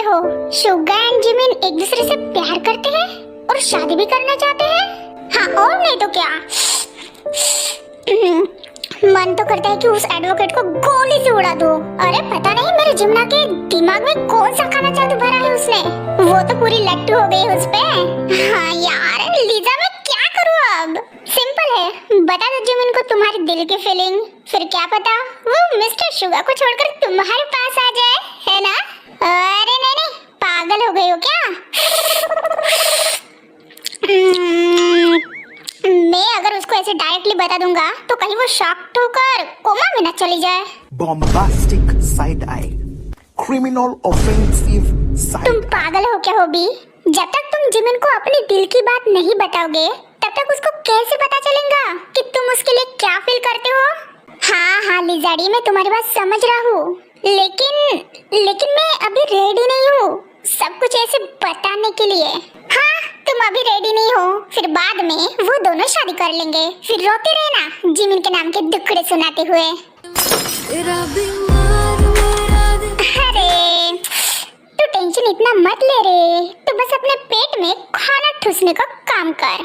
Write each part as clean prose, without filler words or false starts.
हो? Suga and Jimin एक दूसरे से प्यार करते हैं और शादी भी करना चाहते हैं। हाँ और नहीं तो क्या। मन तो करता है कि उस एडवोकेट को गोली से उड़ा दूं। अरे पता नहीं मेरे जिमना के दिमाग में कौन सा खाना जादू भरा है उसने। वो तो पूरी लट्टू हो गई उस पे। हाँ यार लीजा मैं क्या करूँ अब? सिंपल है, बता दो जिमिन को तुम्हारे दिल की फीलिंग, फिर क्या पता वो मिस्टर शुगा को छोड़कर तुम्हारे पास आ जाए, है ना? अरे नहीं नहीं, पागल हो गई हो क्या? मैं अगर उसको ऐसे डायरेक्टली बता दूंगा तो कहीं वो शॉक होकर कोमा में न चली जाए। Bombastic side I, criminal offensive side. तुम पागल हो क्या होबी? जब तक तुम जिमिन को अपने दिल की बात नहीं बताओगे तब तक उसको कैसे पता चलेगा कि तुम उसके लिए क्या फील करते हो? हाँ हाँ लिजाड़ी, मैं तुम्हारी बात समझ रहा हूँ, लेकिन मैं अभी रेडी नहीं हूँ सब कुछ ऐसे बताने के लिए। हाँ तुम अभी रेडी नहीं हो, फिर बाद में वो दोनों शादी कर लेंगे, फिर रोते रहना जिमिन के नाम के दुखड़े सुनाते हुए। अरे तू टेंशन इतना मत ले रे, तू बस अपने पेट में खाना ठूसने का काम कर।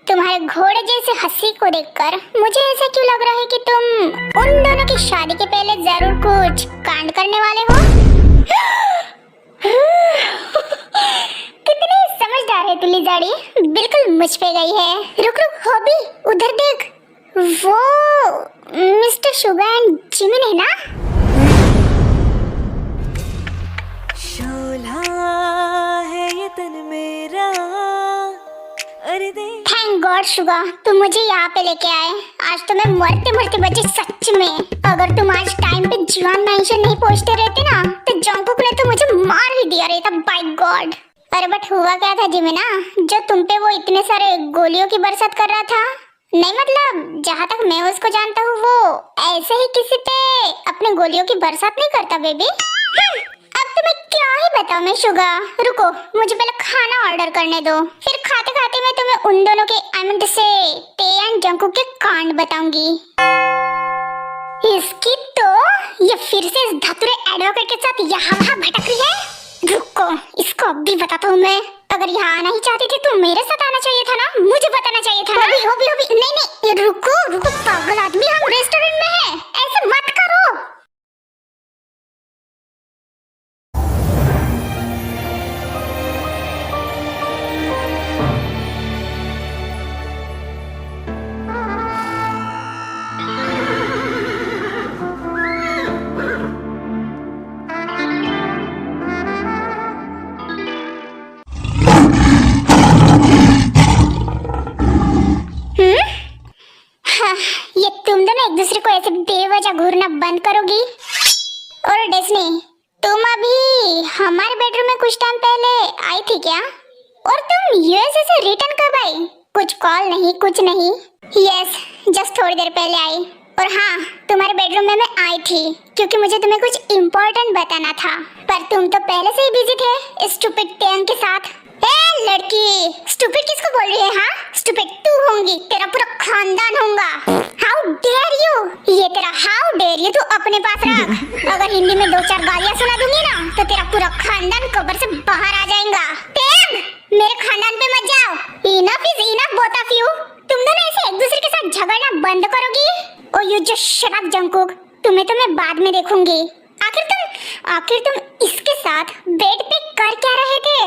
तुम्हारे घोड़े जैसे हंसी को देखकर मुझे ऐसा क्यों लग रहा है कि तुम उन दोनों की शादी के पहले जरूर कुछ कांड करने वाले हो। कितनी समझदार है तू लिजाड़ी, बिल्कुल मुझ पे गई है। रुक रुक हॉबी, उधर देख, वो मिस्टर शुगा एंड जिमिन है ना? शोला है ये तन मेरा, अरे दे। थैंक गॉड शुगा तुम मुझे यहाँ पे लेके आए। आज तो मैं मरते मरते बची सच में। अगर तुम आज टाइम पे जीवान मैंशन नहीं पहुँचते रहते ना तो जंकुक ने तो मुझे मार ही दिया रहता, बाय गॉड। अरे बट हुआ क्या था जिमिना, जो तुम पे वो इतने सारे गोलियों की बरसात कर रहा था? नहीं मतलब जहाँ तक मैं उसको जानता हूँ वो ऐसे ही किसी पे अपने गोलियों की बरसात नहीं करता बेबी। अब तुम्हें क्या ही बताऊं मैं शुगा। रुको मुझे पहले खाना ऑर्डर करने दो, फिर खाते खाते मैं तुम्हें उन दोनों के आई मीन से टे एंड जंकुक के कांड बताऊंगी। इसकी तो ये फिर से इस धतुरे एडवोकेट के साथ यहाँ वहाँ भटक रही है। रुको इसको अब भी बताता हूँ मैं। अगर यहाँ आना ही चाहती थी तो मेरे साथ आना चाहिए था ना, मुझे बताना चाहिए था ना। होबी नहीं रुको पागल आदमी, हम रेस्टोरेंट में हैं, ऐसे मत करो। ये तुम दोनों एक दूसरे को ऐसे बेवजह घूरना बंद करोगी? और डेस्नी तुम अभी हमारे बेडरूम में कुछ टाइम पहले आई थी क्या? और तुम यूएसए से रिटर्न कब आई? कुछ कॉल नहीं कुछ नहीं। यस जस्ट थोड़ी देर पहले आई। और हाँ तुम्हारे बेडरूम में मैं आई थी क्योंकि मुझे तुम्हें कुछ इम्पोर्टेंट बताना था, पर तुम तो पहले से ही बिजी थे स्टूपिड टेंग के साथ। ए लड़की, स्टूपिड किसको बोल रही है? हाँ स्टूपिड तू होंगी, तेरा पूरा खानदान होगा। हाउ डेयर यू, ये तेरा हाउ डेयर यू तू अपने पास रख। अगर हिंदी में 2-4 गालियां सुना दूंगी ना तो तेरा पूरा खानदान कब्र से बाहर आ जाएगा। टेंग मेरे खानदान पे मत जाओ। Enough is enough both of you. तुम दोनों ऐसे एक दूसरे के साथ झगड़ना बंद करोगी? Oh you just shut up Jungkook, तुम्हें तो मैं बाद में देखूंगी। आखिर तुम इसके साथ बेड पे कर क्या रहे थे?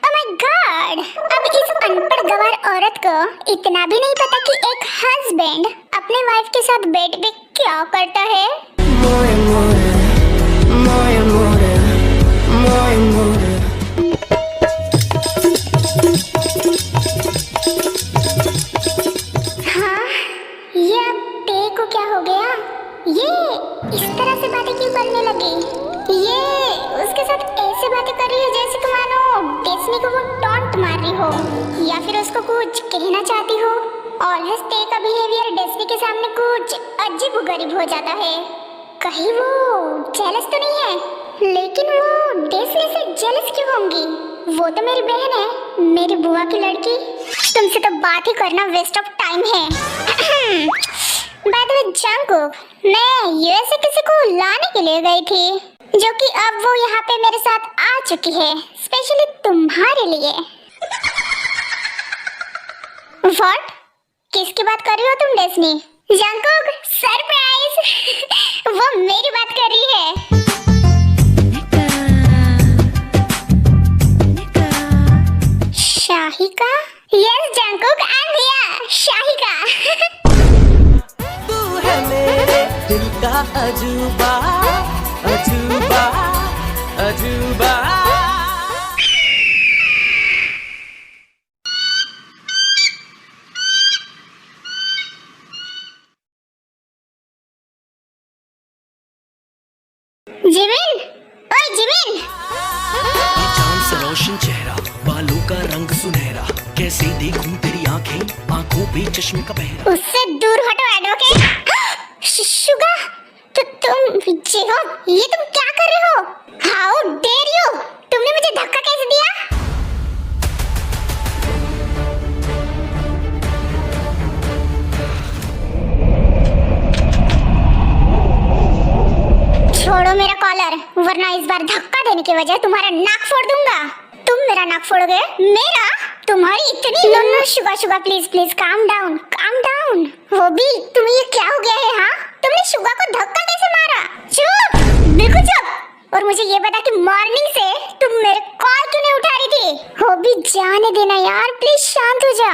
ओह माय गॉड, अब इस अनपढ़ गवार औरत को इतना भी नहीं पता कि एक हस्बैंड अपने वाइफ के साथ बेड पे क्या करता है। हाँ ये अब टे को क्या हो गया? ये इस तरह से बातें क्यों करने लगी? ये उसके साथ ऐसे बातें कर रही है जैसे कि मानो डेस्नी को वो टॉन्ट मार रही हो या फिर उसको कुछ कहना चाहती हो। ऑलवेज टे का बिहेवियर डेस्नी के सामने कुछ अजीब-गरीब हो जाता है। कहीं वो जेलस तो नहीं है? लेकिन वो डेस्नी से जेलस क्यों होंगी? वो तो मेरी बहन है, मेरी बुआ की लड़की। तुमसे तो बात ही करना वेस्ट ऑफ टाइम है। बाय द वे जंगकुक, मैं यूएसए किसी को लाने के लिए गई थी, जो कि अब वो यहाँ पे मेरे साथ आ चुकी है, स्पेशली तुम्हारे लिए। व्हाट? किसकी बात कर रही हो तुम डेस्नी? Jungkook, surprise! वो मेरी बात कर रही है। Shahika? Yes Jungkook, I am here, Shahika. तू है मेरे दिल का अजूबा, अजूबा, अजूबा। जिमिन, ओए जिमिन! ये चांद सा रोशन चेहरा, बालों का रंग सुनहरा, कैसे देखूं तेरी आंखें, आंखों पे चश्मे का पहरा। उससे दूर हटो एडवोकेट। शुगा, तो तुम जिहो, ये तुम क्या कर रहे हो? How dare you! तुमने मुझे धक्का कैसे दिया? छोड़ो मेरा कॉलर, वरना इस बार धक्का देने की वजह तुम्हारा नाक फोड़ दूंगा। तुम मेरा नाक फोड़ोगे? मेरा? तुम्हारी इतनी नो शुगा शुगा, please please calm down, calm down. वो भी तुम्हें ये क्या हो गया है? हाँ, तुमने शुगा को धक्का कैसे मारा? चुप, बिल्कुल चुप। और मुझे ये बता कि मॉर्निंग से तुम मेरे कॉल क्यों नहीं उठा रही थी? वो भी जाने देना यार, प्लीज शांत हो जा।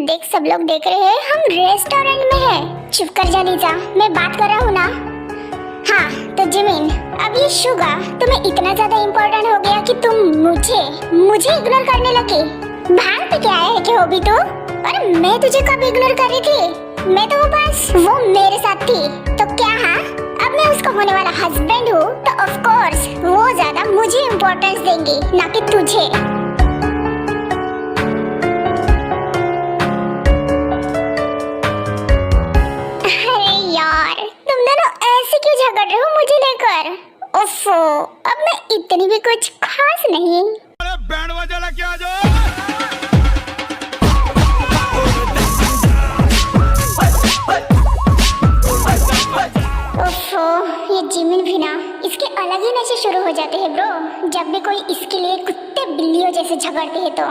देख, सब लोग देख रहे हैं, हम रेस्टोरेंट में है। चुप कर जा लीजा, मैं बात कर रहा हूँ ना। हाँ तो जिमिन, अब ये शुगा तुम्हें इतना ज्यादा इम्पोर्टेंट हो गया कि तुम मुझे इग्नोर करने लगी। भांग पे क्या है कि हो भी तो? अरे मैं तुझे कब इग्नोर कर रही थी? मैं तो बस वो मेरे साथ थी, तो क्या? हाँ, अब मैं उसका होने वाला हस्बैंड हूँ, तो ऑफ कोर्स वो ज्यादा मुझे इम्पोर्टेंस देंगी, ना कि तुझे। अरे यार, तुम दोनों ऐसे क्यों झगड़ रहे हो मुझे लेकर? ओफो, अब मैं इतनी भी कुछ खास नहीं। अरे बैंड बजा लेके आ जाओ। ओफो, ये जिमिन भी ना, इसके अलग ही नशे शुरू हो जाते हैं ब्रो, जब भी कोई इसके लिए कुत्ते बिल्लियों जैसे झगड़ते हैं तो।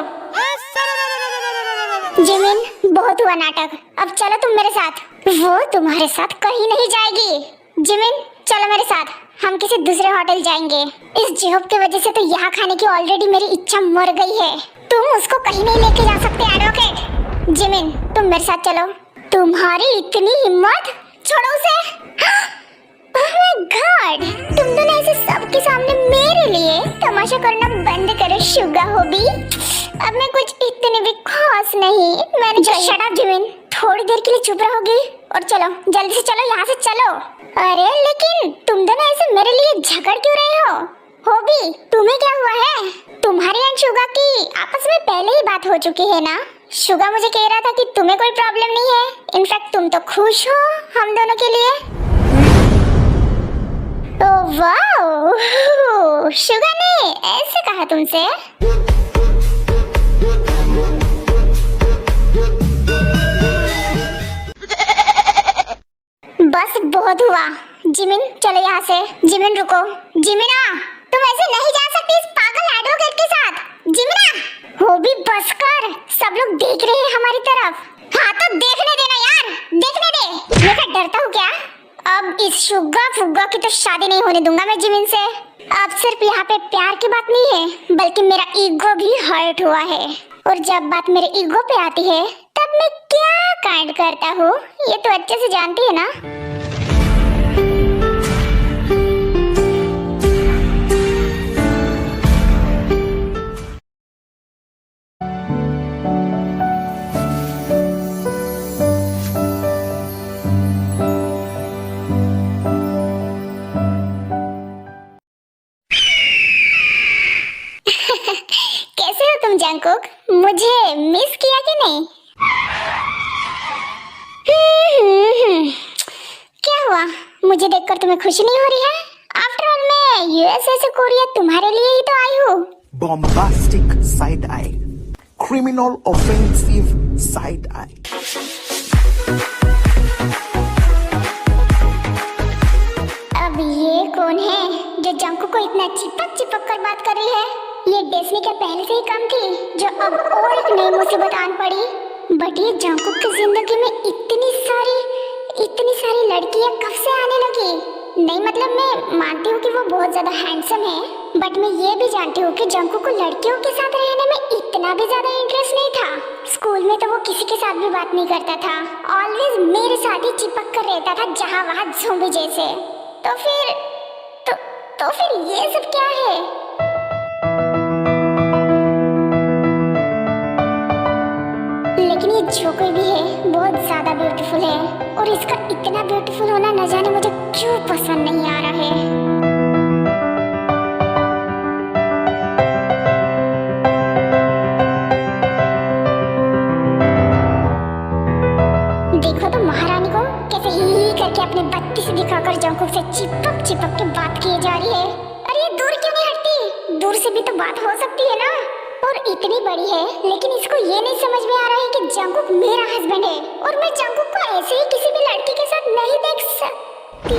जिमिन, बहुत हुआ नाटक, अब चलो तुम मेरे साथ। वो तुम्हारे साथ कहीं नहीं जाएगी। जिमिन, चलो मेरे साथ, हम किसी दूसरे होटल जाएंगे। इस जिहोब की वजह से तो यहाँ खाने की ऑलरेडी मेरी इच्छा मर गई है। तुम उसको कहीं नहीं लेके जा सकते एडवोकेट। जिमिन, तुम मेरे साथ चलो। तुम्हारी इतनी हिम्मत? छोड़ो उसे। ओह माय गॉड, तुम दोनों ऐसे सबके सामने मेरे लिए तमाशा करना बंद करो शुगा होबी। अब मैं कुछ इतनी भी खास नहीं। मैंने शट अप जिमिन, थोड़ी देर के लिए चुप रहोगी? और चलो, जल्दी से चलो, यहाँ से चलो। अरे लेकिन तुम दोनों ऐसे मेरे लिए झगड़ क्यों रहे हो? होबी, तुम्हें क्या हुआ है? तुम्हारी एंड शुगा की आपस में पहले ही बात हो चुकी है ना? शुगा मुझे कह रहा था कि तुम्हें कोई प्रॉब्लम नहीं है, इनफैक्ट तुम तो खुश हो हम दोनों के लिए। ओह वाओ, शुगा ने ऐसे कहा तुमसे? बस बहुत हुआ। जिमिन, चलो यहाँ से। जिमिन रुको। जिमिना, तुम ऐसे नहीं जा सकती इस पागल एडवोकेट के साथ। जिमिना, वो भी बस कर, सब लोग देख रहे हैं हमारी तरफ। हाँ तो देखने देना यार, देखने दे। मैं क्या डरता हूँ क्या? अब इस शुगा फुग्गा की तो शादी नहीं होने दूंगा मैं जिमिन से। अब सिर्फ यहाँ पे प्यार की बात नहीं है, बल्कि मेरा ईगो भी हर्ट हुआ है। और जब बात मेरे ईगो पे आती है, तब मैं क्या कांड करता हूँ, ये तो अच्छे से जानती है ना। कैसे हो तुम जंगकुक? मुझे मिस किया कि नहीं? क्या हुआ? मुझे देखकर तुम्हें खुशी नहीं हो रही है? आफ्टर ऑल मैं यूएसए से कोरिया तुम्हारे लिए ही तो आई हूँ। Bombastic side eye. Criminal offensive side eye. कौन है जो जंकुक को इतना चिपक चिपक कर बात कर रही है? ये डेस्नी क्या पहले से ही कम थी जो अब और एक नई मुसीबत आन पड़ी? बट ये जंकुक की जिंदगी में इतनी सारी लड़कियां कब से आने लगी? नहीं मतलब मैं मानती हूँ कि वो बहुत ज्यादा हैंडसम है, बट मैं ये भी जानती हूँ कि जंकुक को लड़कियों के साथ रहने में इतना भी ज्यादा इंटरेस्ट नहीं था। स्कूल में तो वो किसी के साथ भी बात नहीं करता था, ऑलवेज मेरे साथ ही चिपक कर रहता था जहाँ वहाँ ज़ोंबी जैसे। तो फिर ये सब क्या है? लेकिन ये जो कोई भी है बहुत ज्यादा ब्यूटीफुल है, और इसका इतना ब्यूटीफुल होना न जाने मुझे क्यों पसंद नहीं आ रहा है। देखो तो महारानी को कैसे ही करके अपने बत्ती से दिखाकर जंकुक से चिपक के बात किए जा रही है। अरे ये दूर क्यों नहीं हटती? दूर से भी तो बात हो सकती है ना। और इतनी बड़ी है लेकिन इसको ये नहीं समझ में आ रहा है कि जंकुक मेरा हस्बैंड है, और मैं जंकुक को ऐसे ही किसी भी लड़की के साथ नहीं देख सकती।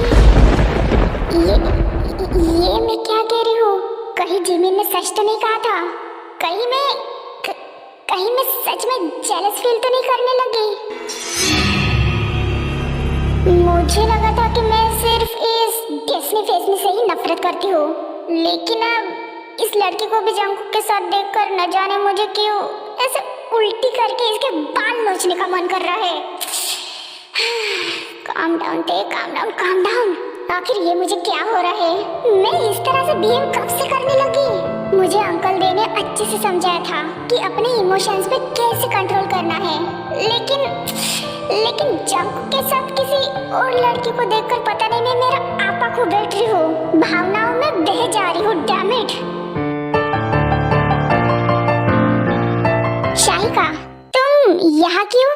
ये मैं क्या कह रही हूँ? कहीं जिमिन ने सच तो नहीं कहा था? कहीं मैं सच में जेलस फील तो नहीं करने लगी? मुझे लगा था कि मैं सिर्फ इस डेस्नी फेसनी से ही नफरत करती हूँ, लेकिन अब इस लड़की को भी जंकुक के साथ देखकर न जाने मुझे क्यों ऐसे उल्टी करके इसके बाल नोचने का मन कर रहा है। काम डाउन ते, काम डाउन। आखिर ये मुझे क्या हो रहा है? मैं इस तरह से बिहेव कब से करने लगी? मुझे अंकल डे ने अच्छे से समझाया था कि अपने इमोशंस पे कैसे कंट्रोल करना है, लेकिन जंकुक के साथ किसी और लड़की को देखकर पता नहीं मैं मेरा आपा खो बैठ रही हूँ, भावनाओं में बह जा रही हूँ। Damn it. शाहिका, तुम यहाँ क्यों?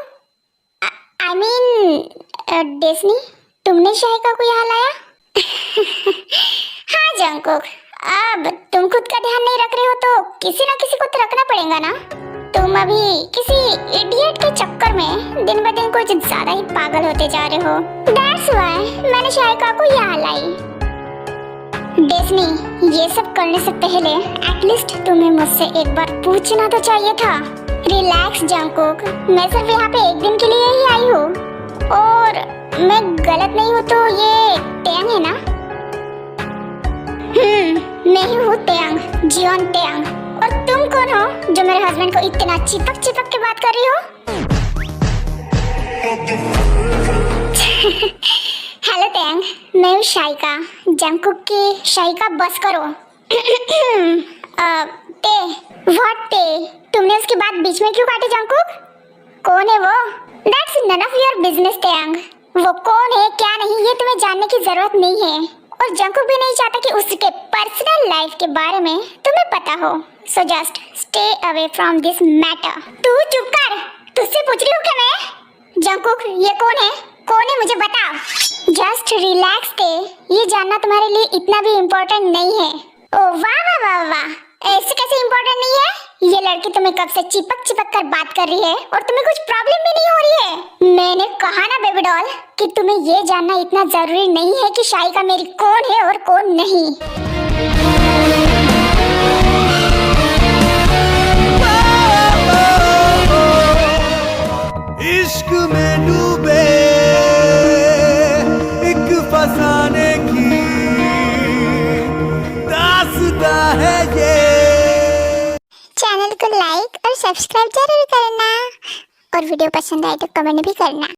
आई मीन डेस्नी, तुमने शाहिका को यहाँ लाया? हाँ जंकुक, अब तुम खुद का ध्यान नहीं रख रहे हो तो किसी ना किसी को तो रखना पड़ेगा ना। तुम अभी किसी इडियट के चक्कर में दिन ब दिन कुछ ज्यादा ही पागल होते जा रहे हो। That's why मैंने शाहिका को यहाँ लाई। डेस्नी, ये सब करने से पहले एटलीस्ट तुम्हें मुझसे एक बार पूछना तो चाहिए था। रिलैक्स जंकुक, मैं सिर्फ यहाँ पे एक दिन के लिए ही आई हूँ, और मैं गलत नहीं हूँ तो ये टेंग है ना? मैं ही हूँ टेंग, जियोन टेंग। और तुम कौन हो जो मेरे हस्बैंड को इतना चिपक के बात कर रही हो? हेलो टेंग, मैं हूँ शाहिका, जंकुक की शाहिका। बस करो। व्हाट ते? तुमने उसकी बात बीच में क्यों काटी जंकुक? कौन है वो? That's none of your business tang. वो कौन है क्या नहीं ये तुम्हें जानने की जरूरत नहीं है, और जंकुक भी नहीं चाहता कि उसके पर्सनल लाइफ के बारे में तुम्हें पता हो। So just stay away from this matter। तू चुप कर, तुझसे पूछ रही हूँ क्या मैं? जंकुक, ये कौन है मुझे बता। Just relax ते, ये जानना तुम्हारे लिए इतना भी इम्पोर्टेंट नहीं है। ओ वाह, ऐसे कैसे इम्पोर्टेंट नहीं है? ये लड़की तुम्हें कब से चिपक कर बात कर रही है और तुम्हें कुछ प्रॉब्लम भी नहीं हो रही है। मैंने कहा ना बेबी डॉल कि तुम्हें ये जानना इतना जरूरी नहीं है कि शाहिका मेरी कौन है और कौन नहीं। इश्क में डूबे एक फसाने की दास्तां है ये। चैनल को लाइक और सब्सक्राइब जरूर करना, और वीडियो पसंद आए तो कमेंट भी करना।